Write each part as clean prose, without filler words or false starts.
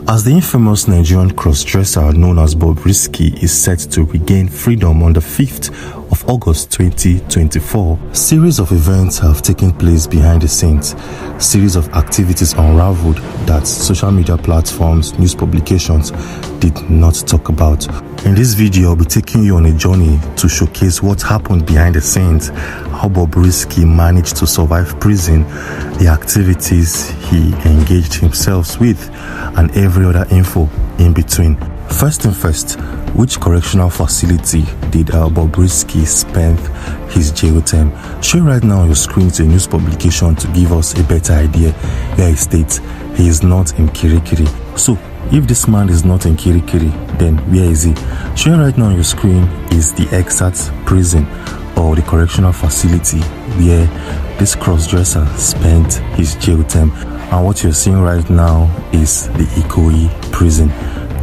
As the infamous Nigerian cross-dresser known as Bobrisky is set to regain freedom on the 5th of August 2024, series of events have taken place behind the scenes. Series of activities unraveled that social media platforms, news publications did not talk about. In this video, I'll be taking you on a journey to showcase what happened behind the scenes, how Bobrisky managed to survive prison, the activities he engaged himself with, and every other info in between. First thing first, which correctional facility did Bobrisky spend his jail term? Show right now on your screen to a news publication to give us a better idea where he states he is not in Kirikiri. So, if this man is not in Kirikiri, then where is he? Showing right now on your screen is the exact prison or the correctional facility where this cross-dresser spent his jail term. And what you're seeing right now is the Ikoyi prison,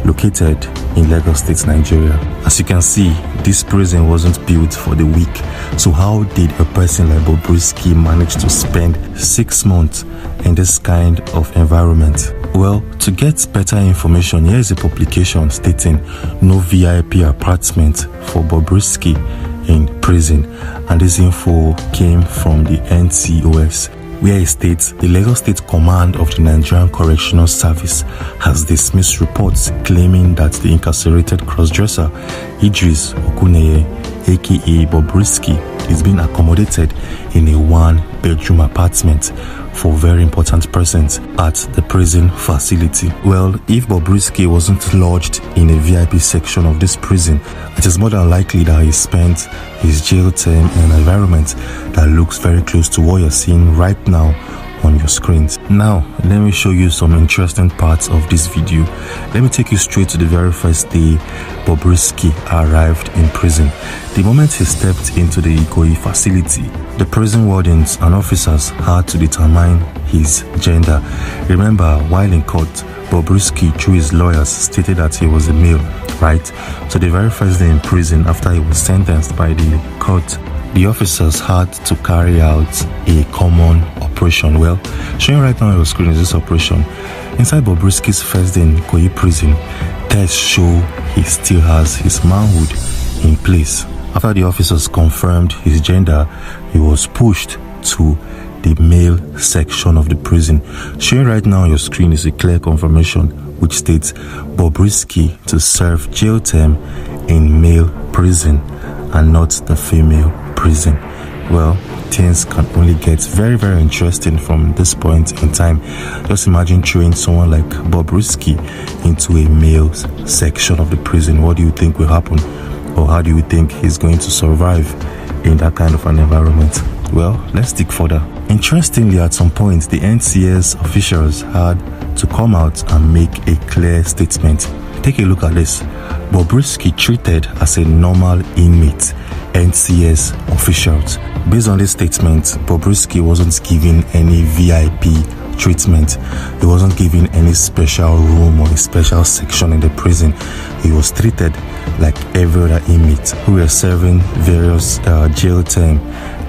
located in Lagos State, Nigeria. As you can see, this prison wasn't built for the weak. So how did a person like Bobrisky manage to spend 6 months in this kind of environment? Well, to get better information, here is a publication stating no VIP apartment for Bobrisky in prison, and this info came from the NCOS, where it states the Lagos State Command of the Nigerian Correctional Service has dismissed reports claiming that the incarcerated crossdresser Idris Okuneye, aka Bobrisky, is being accommodated in a 1-bedroom apartment for very important persons at the prison facility. Well, if Bobrisky wasn't lodged in a VIP section of this prison, it is more than likely that he spent his jail term in an environment that looks very close to what you're seeing right now on your screens. Now, let me show you some interesting parts of this video. Let me take you straight to the very first day Bobrisky arrived in prison. The moment he stepped into the Ikoyi facility, the prison wardens and officers had to determine his gender. Remember, while in court, Bobrisky, through his lawyers, stated that he was a male, right? So the very first day in prison, after he was sentenced by the court, the officers had to carry out a common operation. Well, showing right now on your screen is this operation. Inside Bobrisky's first day in Ikoyi prison, tests show he still has his manhood in place. After the officers confirmed his gender, he was pushed to the male section of the prison. Showing right now on your screen is a clear confirmation which states Bobrisky to serve jail term in male prison and not the female prison. Well, things can only get very, very interesting from this point in time. Just imagine throwing someone like Bobrisky into a male section of the prison. What do you think will happen? Or how do you think he's going to survive in that kind of an environment? Well, let's dig further. Interestingly, at some point, the NCS officials had to come out and make a clear statement. Take a look at this. Bobrisky treated as a normal inmate, NCS officials. Based on this statement, Bobrisky wasn't given any VIP treatment. He wasn't given any special room or a special section in the prison. He was treated like every other inmate who were serving various jail term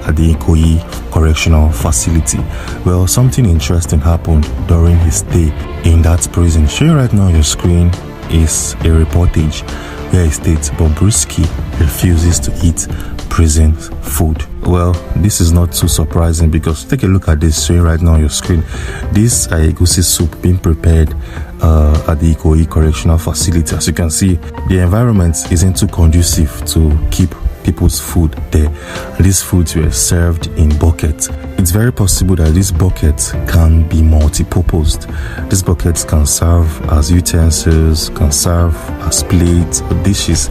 at the Ikoyi Correctional Facility. Well, something interesting happened during his stay in that prison. Showing right now on your screen is a reportage where it states Bobrisky refuses to eat prison food. Well, this is not too surprising because take a look at this showing right now on your screen. This egusi soup being prepared at the Ikoyi Correctional Facility. As you can see, the environment isn't too conducive to keep people's food there. And these foods were served in buckets. It's very possible that this bucket can be multi-purposed. These buckets can serve as utensils, can serve as plates or dishes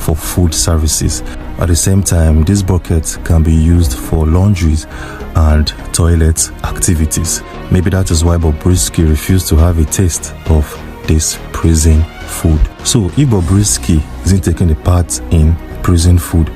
for food services. At the same time, this bucket can be used for laundries and toilet activities. Maybe that is why Bobrisky refused to have a taste of this prison food. So if Bobrisky isn't taking a part in prison food,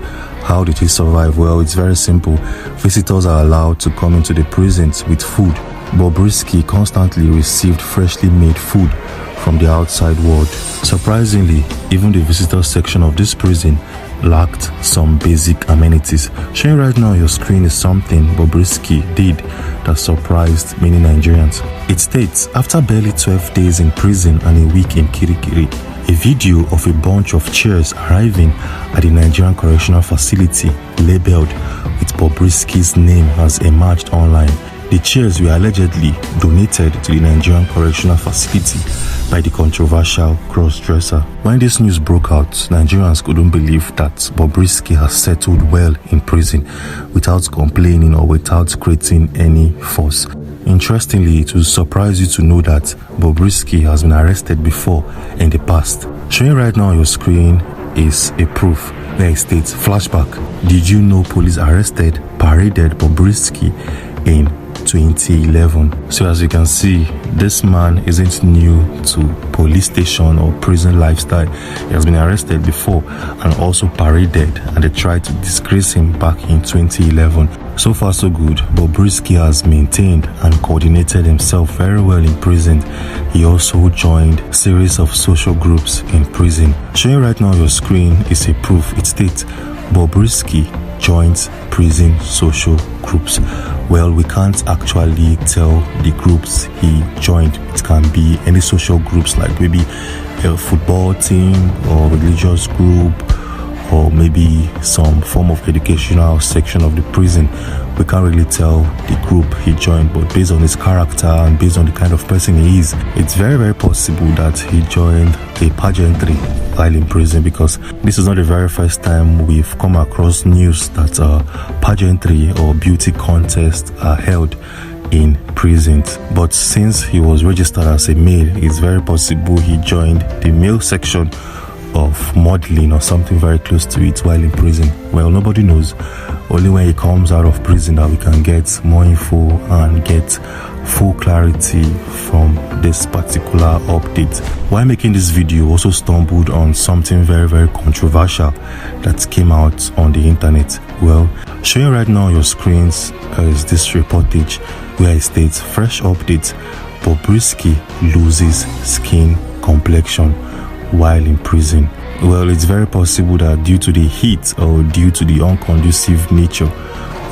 how did he survive? Well, it's very simple. Visitors are allowed to come into the prisons with food. Bobrisky constantly received freshly made food from the outside world. Surprisingly, even the visitor section of this prison lacked some basic amenities. Showing right now on your screen is something Bobrisky did that surprised many Nigerians. It states, after barely 12 days in prison and a week in Kirikiri, a video of a bunch of chairs arriving at the Nigerian correctional facility labeled with Bobrisky's name has emerged online. The chairs were allegedly donated to the Nigerian correctional facility by the controversial cross-dresser. When this news broke out, Nigerians couldn't believe that Bobrisky has settled well in prison without complaining or without creating any fuss. Interestingly, it will surprise you to know that Bobrisky has been arrested before in the past. Showing right now on your screen is a proof where it states, flashback, did you know police arrested, paraded Bobrisky in 2011? So as you can see, this man isn't new to police station or prison lifestyle. He has been arrested before and also paraded, and they tried to disgrace him back in 2011. So far so good. Bobrisky has maintained and coordinated himself very well in prison. He also joined a series of social groups in prison. Showing right now on your screen is a proof. It states Bobrisky joins prison social groups. Well, we can't actually tell the groups he joined. It can be any social groups, like maybe a football team or religious group, or maybe some form of educational section of the prison. We can't really tell the group he joined, but based on his character and based on the kind of person he is, it's very, very possible that he joined a pageantry while in prison, because this is not the very first time we've come across news that pageantry or beauty contests are held in prisons. But since he was registered as a male, it's very possible he joined the male section of modeling or something very close to it while in prison. Well, nobody knows. Only when he comes out of prison that we can get more info and get full clarity from this particular update. While making this video, also stumbled on something very, very controversial that came out on the internet. Well, showing right now on your screens is this reportage where it states, fresh update, Bobrisky loses skin complexion while in prison. Well, it's very possible that due to the heat or due to the unconducive nature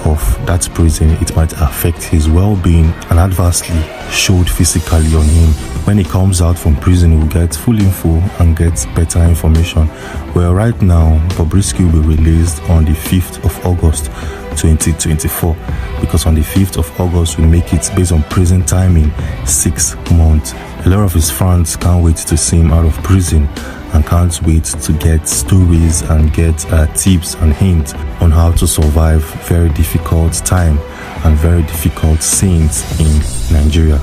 of that prison, it might affect his well-being and adversely showed physically on him. When he comes out from prison, he will get full info and get better information. Well, right now, Bobrisky will be released on the 5th of August 2024, because on the 5th of August will make it, based on prison timing, 6 months. A lot of his fans can't wait to see him out of prison and can't wait to get stories and get tips and hints on how to survive very difficult time and very difficult scenes in Nigeria.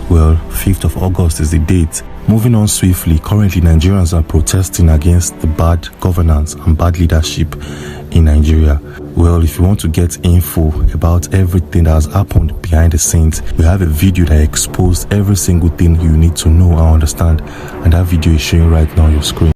Well, 5th of August is the date. Moving on swiftly, currently Nigerians are protesting against the bad governance and bad leadership in Nigeria. Well, if you want to get info about everything that has happened behind the scenes, we have a video that exposed every single thing you need to know and understand, and that video is showing right now on your screen.